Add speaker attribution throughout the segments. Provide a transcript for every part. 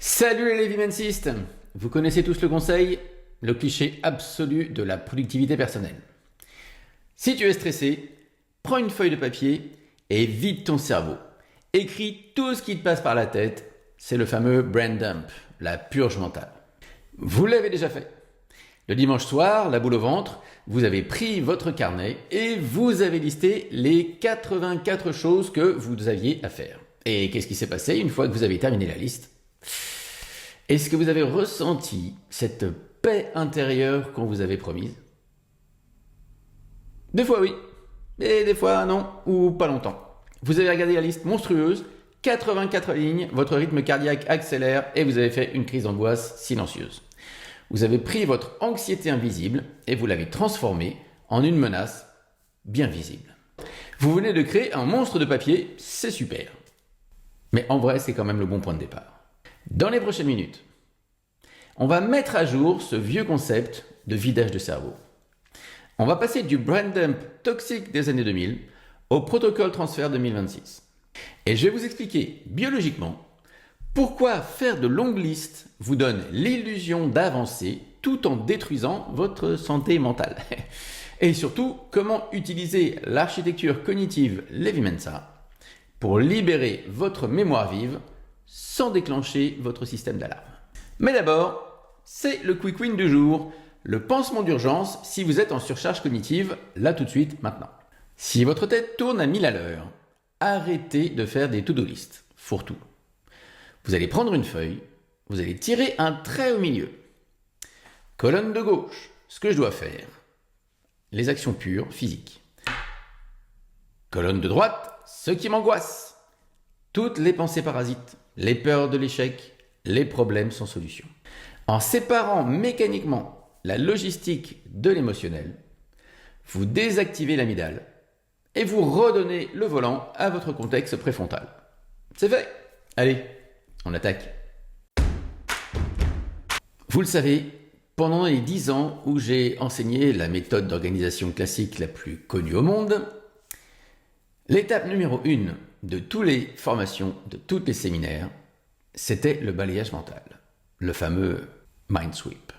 Speaker 1: Salut les Levimansistes. Vous connaissez tous le conseil, le cliché absolu de la productivité personnelle. Si tu es stressé, prends une feuille de papier et vide ton cerveau. Écris tout ce qui te passe par la tête, c'est le fameux brain dump, la purge mentale. Vous l'avez déjà fait. Le dimanche soir, la boule au ventre, vous avez pris votre carnet et vous avez listé les 84 choses que vous aviez à faire. Et qu'est-ce qui s'est passé une fois que vous avez terminé la liste ? Est-ce que vous avez ressenti cette paix intérieure qu'on vous avait promise ? Des fois oui, et des fois non, ou pas longtemps. Vous avez regardé la liste monstrueuse, 84 lignes, votre rythme cardiaque accélère et vous avez fait une crise d'angoisse silencieuse. Vous avez pris votre anxiété invisible et vous l'avez transformée en une menace bien visible. Vous venez de créer un monstre de papier, c'est super. Mais en vrai, c'est quand même le bon point de départ. Dans les prochaines minutes, on va mettre à jour ce vieux concept de vidage de cerveau. On va passer du brain dump toxique des années 2000 au protocole transfert 2026. Et je vais vous expliquer biologiquement pourquoi faire de longues listes vous donne l'illusion d'avancer tout en détruisant votre santé mentale. Et surtout, comment utiliser l'architecture cognitive Levi-Mensa pour libérer votre mémoire vive sans déclencher votre système d'alarme. Mais d'abord, c'est le quick win du jour, le pansement d'urgence si vous êtes en surcharge cognitive, là tout de suite, maintenant. Si votre tête tourne à 1000 à l'heure, arrêtez de faire des to-do list, fourre-tout. Vous allez prendre une feuille, vous allez tirer un trait au milieu. Colonne de gauche, ce que je dois faire. Les actions pures, physiques. Colonne de droite, ce qui m'angoisse. Toutes les pensées parasites, les peurs de l'échec, les problèmes sans solution. En séparant mécaniquement la logistique de l'émotionnel, vous désactivez l'amygdale et vous redonnez le volant à votre contexte préfrontal. C'est fait. Allez, on attaque. Vous le savez, pendant les 10 ans où j'ai enseigné la méthode d'organisation classique la plus connue au monde, l'étape numéro 1 de toutes les formations, de tous les séminaires, c'était le balayage mental, le fameux mind sweep.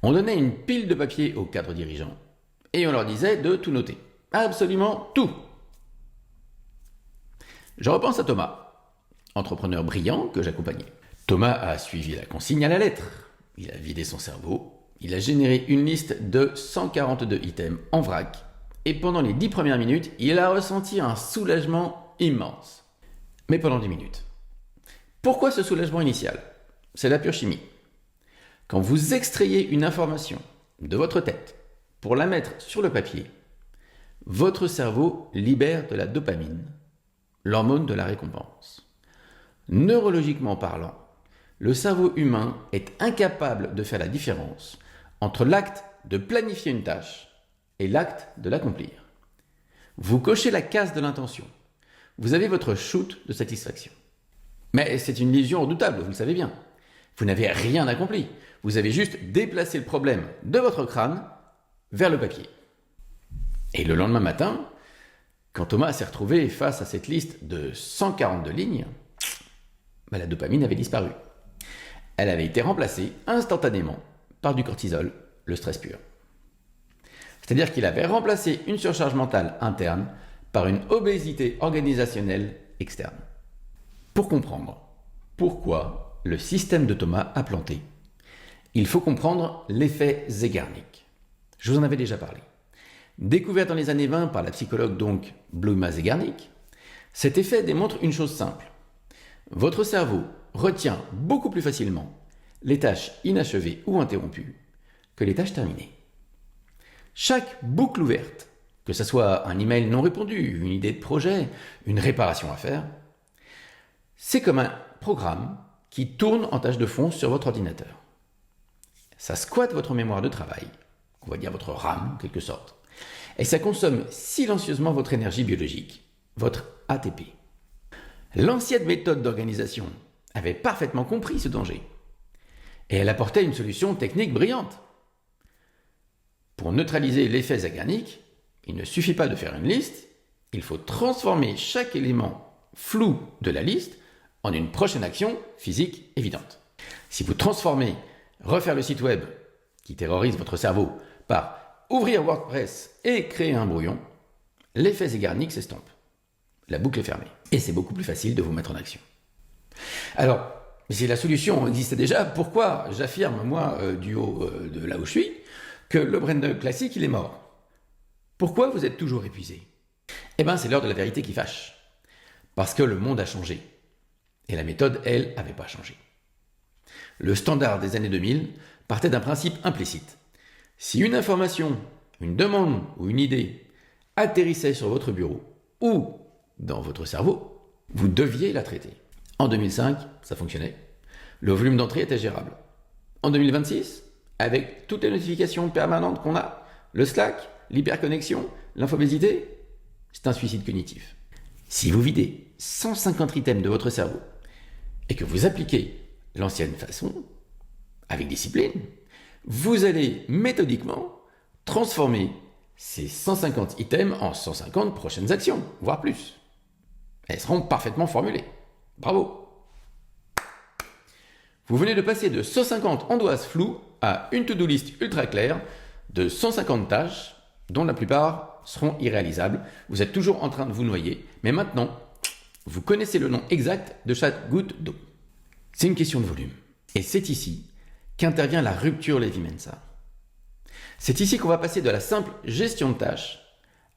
Speaker 1: On donnait une pile de papier aux cadres dirigeants et on leur disait de tout noter, absolument tout. Je repense à Thomas, entrepreneur brillant que j'accompagnais. Thomas a suivi la consigne à la lettre, il a vidé son cerveau, il a généré une liste de 142 items en vrac et pendant les 10 premières minutes, il a ressenti un soulagement immense. Mais pendant 10 minutes. Pourquoi ce soulagement initial ? C'est la pure chimie. Quand vous extrayez une information de votre tête pour la mettre sur le papier, votre cerveau libère de la dopamine, l'hormone de la récompense. Neurologiquement parlant, le cerveau humain est incapable de faire la différence entre l'acte de planifier une tâche et l'acte de l'accomplir. Vous cochez la case de l'intention. Vous avez votre shoot de satisfaction. Mais c'est une illusion redoutable, vous le savez bien. Vous n'avez rien accompli. Vous avez juste déplacé le problème de votre crâne vers le papier. Et le lendemain matin, quand Thomas s'est retrouvé face à cette liste de 142 lignes, la dopamine avait disparu. Elle avait été remplacée instantanément par du cortisol, le stress pur. C'est-à-dire qu'il avait remplacé une surcharge mentale interne par une obésité organisationnelle externe. Pour comprendre pourquoi le système de Thomas a planté, il faut comprendre l'effet Zeigarnik. Je vous en avais déjà parlé. Découvert dans les années 20 par la psychologue donc Bloema Zeigarnik, cet effet démontre une chose simple. Votre cerveau retient beaucoup plus facilement les tâches inachevées ou interrompues que les tâches terminées. Chaque boucle ouverte, que ce soit un email non répondu, une idée de projet, une réparation à faire, c'est comme un programme qui tourne en tâche de fond sur votre ordinateur. Ça squatte votre mémoire de travail, on va dire votre RAM en quelque sorte, et ça consomme silencieusement votre énergie biologique, votre ATP. L'ancienne méthode d'organisation avait parfaitement compris ce danger, et elle apportait une solution technique brillante. Pour neutraliser l'effet Zeigarnik, il ne suffit pas de faire une liste, il faut transformer chaque élément flou de la liste en une prochaine action physique évidente. Si vous transformez refaire le site web qui terrorise votre cerveau par ouvrir WordPress et créer un brouillon, l'effet Zeigarnik s'estompe. La boucle est fermée. Et c'est beaucoup plus facile de vous mettre en action. Alors, si la solution existait déjà, pourquoi j'affirme, moi, du haut de là où je suis, que le Brain classique, il est mort? Pourquoi vous êtes toujours épuisé? Eh bien, c'est l'heure de la vérité qui fâche. Parce que le monde a changé. Et la méthode, elle, n'avait pas changé. Le standard des années 2000 partait d'un principe implicite. Si une information, une demande ou une idée atterrissait sur votre bureau ou dans votre cerveau, vous deviez la traiter. En 2005, ça fonctionnait. Le volume d'entrée était gérable. En 2026, avec toutes les notifications permanentes qu'on a, le Slack, l'hyperconnexion, l'infobésité, c'est un suicide cognitif. Si vous videz 150 items de votre cerveau et que vous appliquez l'ancienne façon, avec discipline, vous allez méthodiquement transformer ces 150 items en 150 prochaines actions, voire plus. Elles seront parfaitement formulées. Bravo! Vous venez de passer de 150 angoisses floues à une to-do list ultra claire de 150 tâches dont la plupart seront irréalisables. Vous êtes toujours en train de vous noyer, mais maintenant, vous connaissez le nom exact de chaque goutte d'eau. C'est une question de volume. Et c'est ici qu'intervient la rupture Lévy-Mensa. C'est ici qu'on va passer de la simple gestion de tâches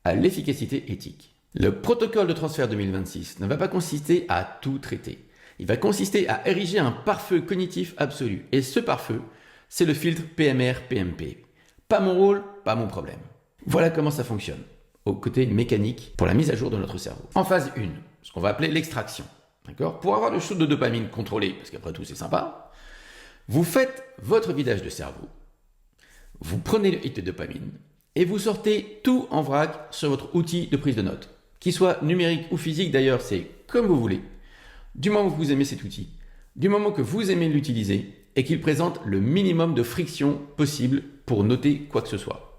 Speaker 1: à l'efficacité éthique. Le protocole de transfert 2026 ne va pas consister à tout traiter. Il va consister à ériger un pare-feu cognitif absolu. Et ce pare-feu, c'est le filtre PMR-PMP. Pas mon rôle, pas mon problème. Voilà comment ça fonctionne, au côté mécanique pour la mise à jour de notre cerveau. En phase 1, ce qu'on va appeler l'extraction. D'accord ? Pour avoir le shoot de dopamine contrôlé, parce qu'après tout c'est sympa, vous faites votre vidage de cerveau, vous prenez le hit de dopamine et vous sortez tout en vrac sur votre outil de prise de notes. Qu'il soit numérique ou physique d'ailleurs, c'est comme vous voulez. Du moment que vous aimez cet outil, du moment que vous aimez l'utiliser et qu'il présente le minimum de friction possible pour noter quoi que ce soit.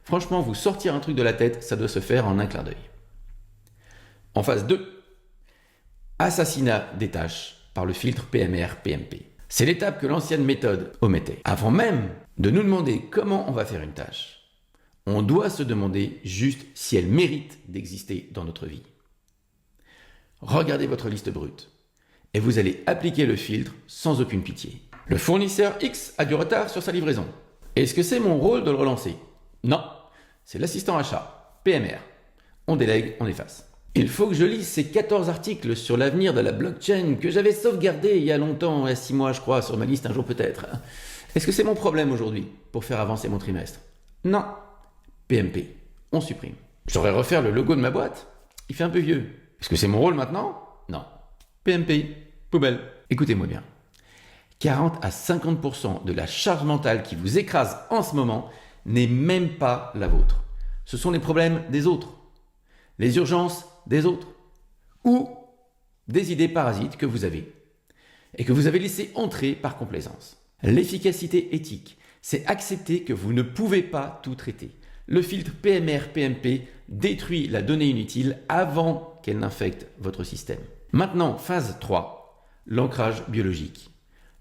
Speaker 1: Franchement, vous sortir un truc de la tête, ça doit se faire en un clin d'œil. En phase 2, assassinat des tâches par le filtre PMR-PMP. C'est l'étape que l'ancienne méthode omettait. Avant même de nous demander comment on va faire une tâche, on doit se demander juste si elle mérite d'exister dans notre vie. Regardez votre liste brute et vous allez appliquer le filtre sans aucune pitié. Le fournisseur X a du retard sur sa livraison. Est-ce que c'est mon rôle de le relancer? Non, c'est l'assistant achat, PMR. On délègue, on efface. Il faut que je lise ces 14 articles sur l'avenir de la blockchain que j'avais sauvegardé il y a longtemps, il y a 6 mois je crois, sur ma liste un jour peut-être. Est-ce que c'est mon problème aujourd'hui pour faire avancer mon trimestre? Non. PMP, on supprime. Je devrais refaire le logo de ma boîte. Il fait un peu vieux. Est-ce que c'est mon rôle maintenant? Non. PMP, poubelle. Écoutez-moi bien. 40 à 50% de la charge mentale qui vous écrase en ce moment n'est même pas la vôtre. Ce sont les problèmes des autres, les urgences des autres, ou des idées parasites que vous avez et que vous avez laissées entrer par complaisance. L'efficacité éthique, c'est accepter que vous ne pouvez pas tout traiter. Le filtre PMR-PMP détruit la donnée inutile avant qu'elle n'infecte votre système. Maintenant, phase 3, l'ancrage biologique.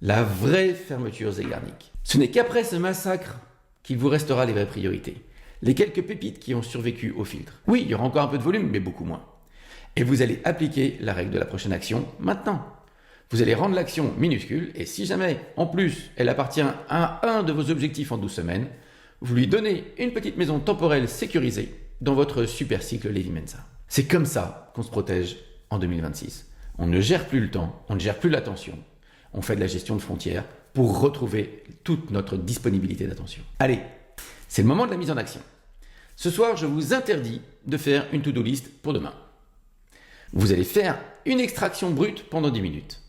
Speaker 1: La vraie fermeture Zeigarnik. Ce n'est qu'après ce massacre qu'il vous restera les vraies priorités. Les quelques pépites qui ont survécu au filtre. Oui, il y aura encore un peu de volume, mais beaucoup moins. Et vous allez appliquer la règle de la prochaine action maintenant. Vous allez rendre l'action minuscule et si jamais, en plus, elle appartient à un de vos objectifs en 12 semaines, vous lui donnez une petite maison temporelle sécurisée dans votre super cycle Lévy-Mensa. C'est comme ça qu'on se protège en 2026. On ne gère plus le temps, on ne gère plus l'attention. On fait de la gestion de frontières pour retrouver toute notre disponibilité d'attention. Allez, c'est le moment de la mise en action. Ce soir, je vous interdis de faire une to-do list pour demain. Vous allez faire une extraction brute pendant 10 minutes.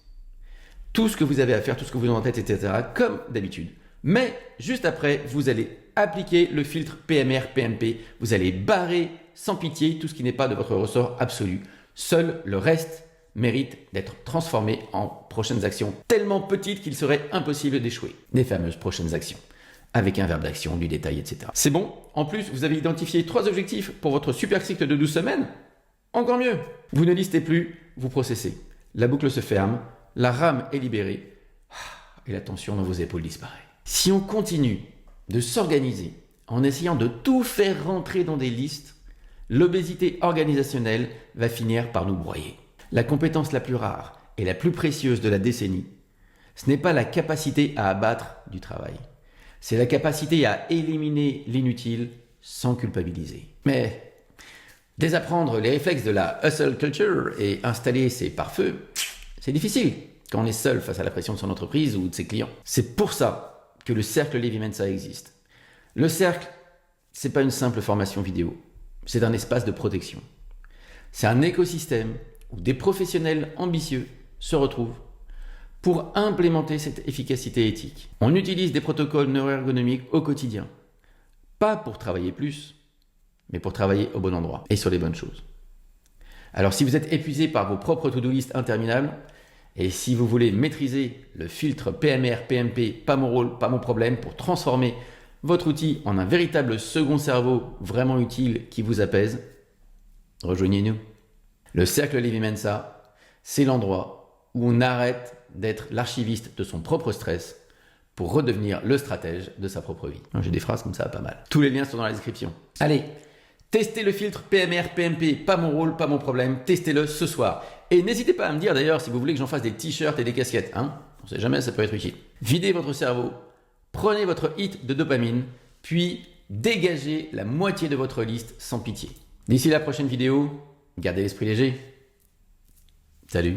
Speaker 1: Tout ce que vous avez à faire, tout ce que vous avez en tête, etc., comme d'habitude. Mais juste après, vous allez appliquer le filtre PMR-PMP. Vous allez barrer sans pitié tout ce qui n'est pas de votre ressort absolu. Seul le reste mérite d'être transformé en prochaines actions tellement petites qu'il serait impossible d'échouer. Les fameuses prochaines actions, avec un verbe d'action, du détail, etc. C'est bon. En plus, vous avez identifié 3 objectifs pour votre super cycle de 12 semaines. Encore mieux. Vous ne listez plus, vous processez. la boucle se ferme, la rame est libérée et la tension dans vos épaules disparaît. Si on continue de s'organiser en essayant de tout faire rentrer dans des listes, l'obésité organisationnelle va finir par nous broyer. La compétence la plus rare et la plus précieuse de la décennie, ce n'est pas la capacité à abattre du travail. C'est la capacité à éliminer l'inutile sans culpabiliser. Mais désapprendre les réflexes de la hustle culture et installer ses pare-feux, c'est difficile quand on est seul face à la pression de son entreprise ou de ses clients. C'est pour ça que le cercle Levi-Mensa existe. Le cercle, c'est pas une simple formation vidéo, c'est un espace de protection. C'est un écosystème où des professionnels ambitieux se retrouvent pour implémenter cette efficacité éthique. On utilise des protocoles neuroergonomiques au quotidien, pas pour travailler plus, mais pour travailler au bon endroit et sur les bonnes choses. Alors si vous êtes épuisé par vos propres to-do list interminables, et si vous voulez maîtriser le filtre PMR, PMP, pas mon rôle, pas mon problème, pour transformer votre outil en un véritable second cerveau vraiment utile qui vous apaise, rejoignez-nous. Le cercle Levi-Mensa, c'est l'endroit où on arrête d'être l'archiviste de son propre stress pour redevenir le stratège de sa propre vie. J'ai des phrases comme ça pas mal. Tous les liens sont dans la description. Allez, testez le filtre PMR, PMP, pas mon rôle, pas mon problème, testez-le ce soir. Et n'hésitez pas à me dire d'ailleurs si vous voulez que j'en fasse des t-shirts et des casquettes. On ne sait jamais, ça peut être utile. Videz votre cerveau, prenez votre hit de dopamine, puis dégagez la moitié de votre liste sans pitié. D'ici la prochaine vidéo, gardez l'esprit léger. Salut!